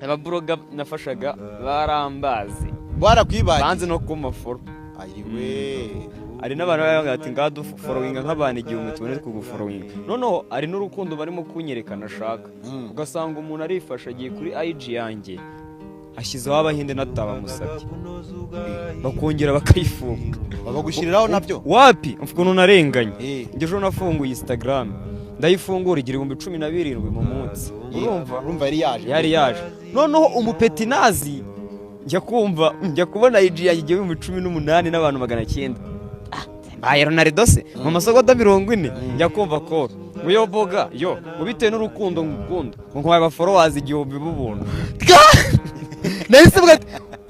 ababloga nafashaga barambazi barakwibaye banze no ku maforo ayiwe ari n'abantu baravuga ati ngadu following nk'abantu igihumbi tubone kugufollowing noneho ari n'urukundo barimo kunyerekana ashaka ugasanga umuntu arifasha agiye kuri IG yanjye ashyizeho abahinde natabamusabye bakongera bakayifunga babagushyiriraho nabyo wapi ukuntu narenganye ngejo nafunguye Instagram ndayifungura igira 17 mu munsi urumva yari yaje noneho umupeti nazi njya kubona IG yanjye 18 n'abantu 900 Baye Ronaldo se mu masogoda 40 njya kumva ko uyo boga yo ubitewe n'urukundo ngukunda ngo nkwaye ba followers igihumbi bubuntu nahise bwa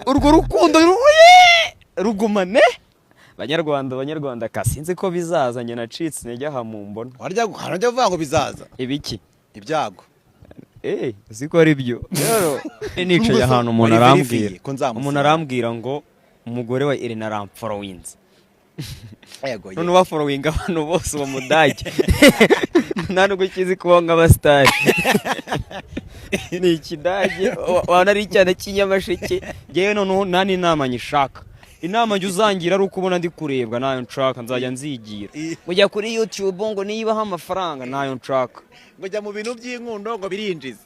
urwo rukundo rugumane Banyarwanda kasinze ko bizaza njye nacitse intege aha mu mbona warya vuga ngo bizaza ibiki ibyago uziko ari byo rero nicaye ahantu umuntu arambwira ngo umugore wa Irene aramfollowinze none ubafollowinga abantu bose uwo mudage nta nubwo kizi kubonga abasitari ni ikidage wana ari cyane cy'inyamasheke ngewe noneho nta n'inama nyishaka inama njye uzangira ari uko ubona ndi kurebwa nayo nshaka nzajya nzigira mujya kuri YouTube ngo niyibaho amafaranga nayo nshaka ngo jya mu bintu by'inkundo ngo birinjiza